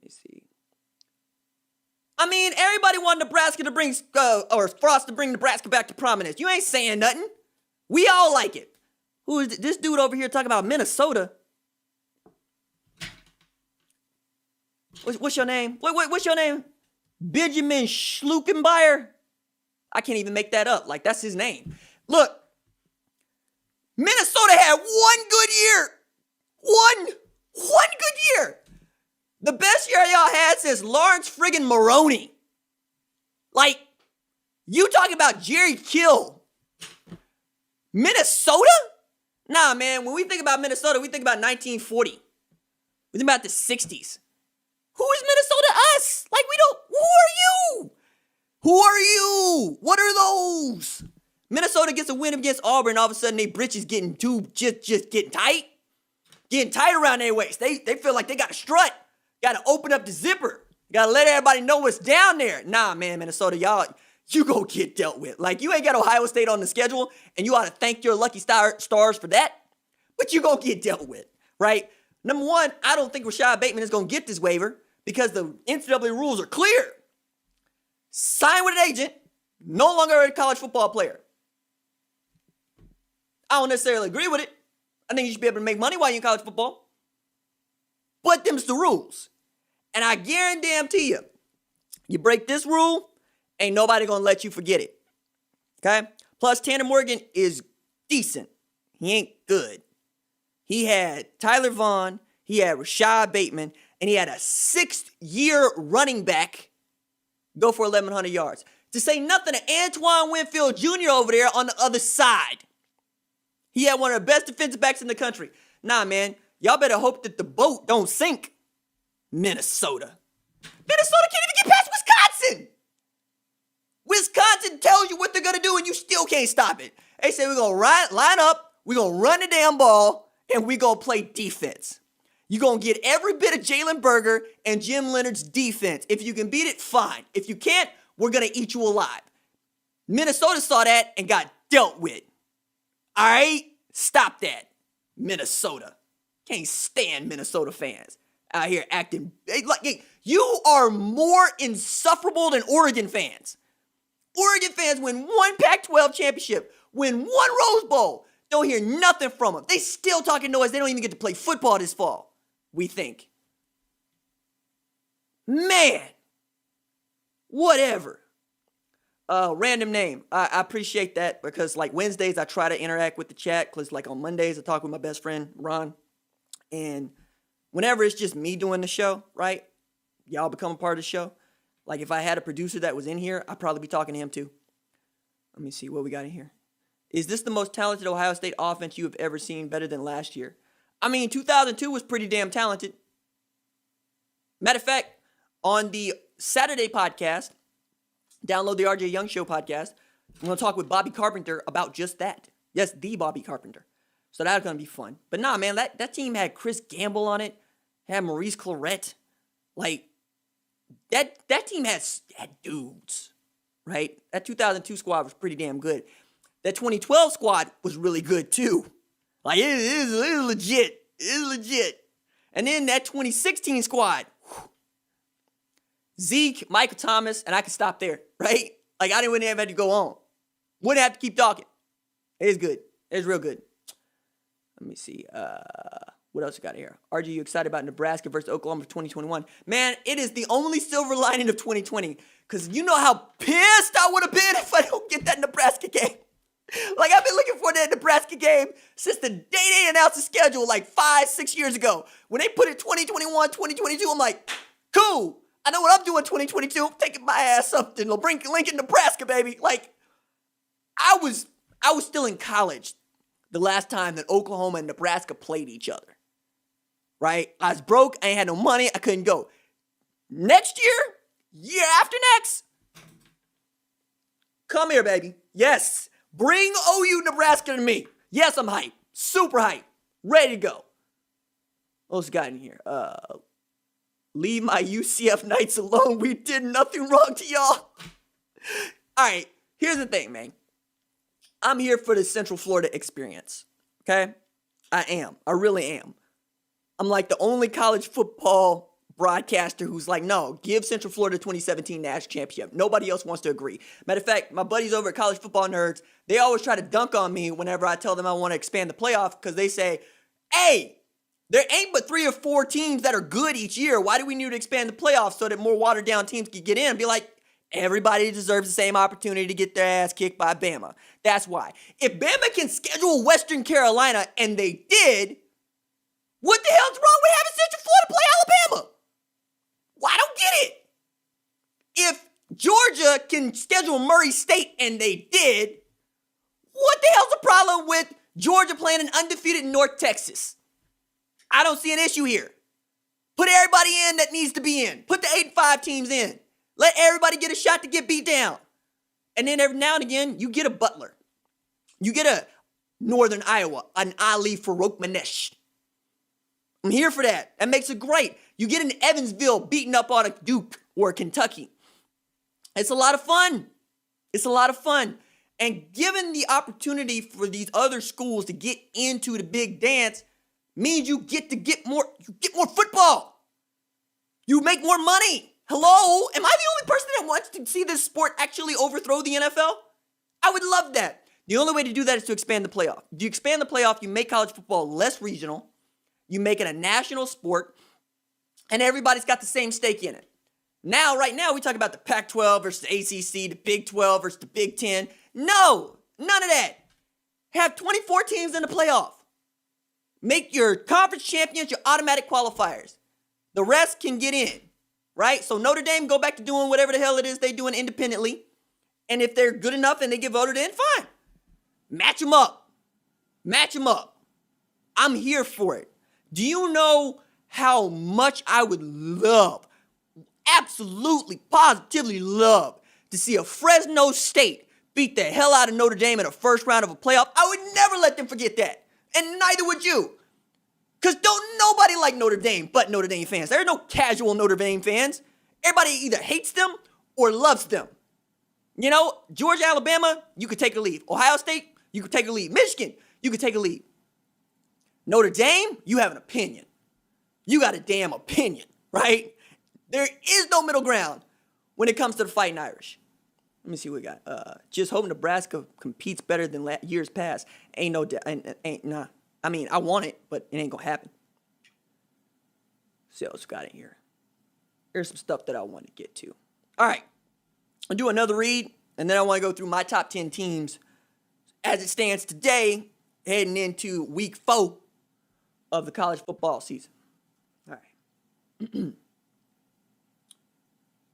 me see. I mean, everybody wanted Nebraska to bring, or for us to bring Nebraska back to prominence. You ain't saying nothing. We all like it. Who is this dude over here talking about Minnesota? What's your name? What's your name? Benjamin Schluckenbeyer? I can't even make that up. Like, that's his name. Look, Minnesota had one good year. One good year. The best year y'all had since Lawrence friggin' Maroney. Like, you talking about Jerry Kill. Minnesota? Nah, man, when we think about Minnesota, we think about 1940. We think about the 60s. Who is Minnesota to us? Like, who are you? Who are you? What are those? Minnesota gets a win against Auburn, all of a sudden they britches getting just getting tight. Getting tight around their waist. They feel like they got to strut. Got to open up the zipper. Got to let everybody know what's down there. Nah, man, Minnesota, y'all, you go get dealt with. Like, you ain't got Ohio State on the schedule, and you ought to thank your lucky stars for that. But you gonna get dealt with, right? Number one, I don't think Rashad Bateman is going to get this waiver because the NCAA rules are clear. Sign with an agent, no longer a college football player. I don't necessarily agree with it. I think you should be able to make money while you're in college football. But them's the rules. And I guarantee you, you break this rule, ain't nobody going to let you forget it. Okay? Plus, Tanner Morgan is decent. He ain't good. He had Tyler Vaughn, he had Rashad Bateman, and he had a 6th-year running back go for 1,100 yards. To say nothing of Antoine Winfield Jr. over there on the other side. He had one of the best defensive backs in the country. Nah, man, y'all better hope that the boat don't sink. Minnesota. Minnesota can't even get past Wisconsin. Wisconsin tells you what they're going to do, and you still can't stop it. They say we're going to line up, we're going to run the damn ball, and we're going to play defense. You're going to get every bit of Jalen Berger and Jim Leonard's defense. If you can beat it, fine. If you can't, we're going to eat you alive. Minnesota saw that and got dealt with. All right? Stop that. Minnesota. Can't stand Minnesota fans out here acting like you are more insufferable than Oregon fans. Oregon fans win one Pac-12 championship, win one Rose Bowl. Don't hear nothing from them. They still talking noise. They don't even get to play football this fall, we think. Man. Whatever. Random name. I appreciate that because like Wednesdays I try to interact with the chat because like on Mondays I talk with my best friend, Ron. And whenever it's just me doing the show, right? Y'all become a part of the show. Like if I had a producer that was in here, I'd probably be talking to him too. Let me see what we got in here. Is this the most talented Ohio State offense you have ever seen, better than last year? I mean, 2002 was pretty damn talented. Matter of fact, on the Saturday podcast, download the RJ Young Show podcast, I'm going to talk with Bobby Carpenter about just that. Yes, the Bobby Carpenter. So that's going to be fun. But nah, man, that team had Chris Gamble on it, had Maurice Clarett. Like, that team had dudes, right? That 2002 squad was pretty damn good. That 2012 squad was really good too. Like, it is legit. It is legit. And then that 2016 squad, Zeke, Michael Thomas, and I could stop there, right? Like, I wouldn't have had to go on. Wouldn't have to keep talking. It is good. It is real good. Let me see. What else we got here? RG, you excited about Nebraska versus Oklahoma for 2021? Man, it is the only silver lining of 2020. Because you know how pissed I would have been if I don't get that Nebraska game. Like, I've been looking for that Nebraska game since the day they announced the schedule like 5-6 years ago. When they put it 2021, 2022, I'm like, cool. I know what I'm doing 2022. I'm taking my ass up to Lincoln, Nebraska, baby. Like, I was still in college the last time that Oklahoma and Nebraska played each other. Right? I was broke. I ain't had no money. I couldn't go. Next year after next, come here, baby. Yes. Bring OU Nebraska to me. Yes, I'm hyped. Super hyped. Ready to go. What else got in here? Leave my UCF Knights alone. We did nothing wrong to y'all. All right. Here's the thing, man. I'm here for the Central Florida experience. Okay? I am. I really am. I'm like the only college football broadcaster who's like, no, give Central Florida 2017 national championship. Nobody else wants to agree. Matter of fact, my buddies over at College Football Nerds, they always try to dunk on me whenever I tell them I want to expand the playoff because they say, hey, there ain't but 3 or 4 teams that are good each year. Why do we need to expand the playoffs so that more watered down teams can get in? Be like, everybody deserves the same opportunity to get their ass kicked by Bama. That's why. If Bama can schedule Western Carolina, and they did, what the hell's wrong with having Central Florida play Alabama? Well, I don't get it. If Georgia can schedule Murray State, and they did, what the hell's the problem with Georgia playing an undefeated North Texas? I don't see an issue here. Put everybody in that needs to be in. Put the 8-5 teams in. Let everybody get a shot to get beat down. And then every now and again, you get a Butler. You get a Northern Iowa, an Ali Farouk-Manesh. I'm here for that. That makes it great. You get an Evansville beating up on a Duke or a Kentucky. It's a lot of fun. It's a lot of fun. And given the opportunity for these other schools to get into the big dance means you get more football. You make more money. Hello? Am I the only person that wants to see this sport actually overthrow the NFL? I would love that. The only way to do that is to expand the playoff. If you expand the playoff, you make college football less regional. You make it a national sport. And everybody's got the same stake in it. Now, right now, we talk about the Pac-12 versus the ACC, the Big 12 versus the Big 10. No, none of that. Have 24 teams in the playoff. Make your conference champions your automatic qualifiers. The rest can get in, right? So Notre Dame go back to doing whatever the hell it is they're doing independently. And if they're good enough and they get voted in, fine. Match them up. Match them up. I'm here for it. Do you know how much I would love, absolutely, positively love, to see a Fresno State beat the hell out of Notre Dame in a first round of a playoff? I would never let them forget that. And neither would you. Because don't nobody like Notre Dame but Notre Dame fans. There are no casual Notre Dame fans. Everybody either hates them or loves them. You know, Georgia, Alabama, you could take a leave. Ohio State, you could take a leave. Michigan, you could take a leave. Notre Dame, you have an opinion. You got a damn opinion, right? There is no middle ground when it comes to the Fighting Irish. Let me see what we got. Just hope Nebraska competes better than years past. Nah. I mean, I want it, but it ain't gonna happen. See what else we got in here. Here's some stuff that I want to get to. All right. I'll do another read, and then I want to go through my top 10 teams as it stands today, heading into week 4 of the college football season.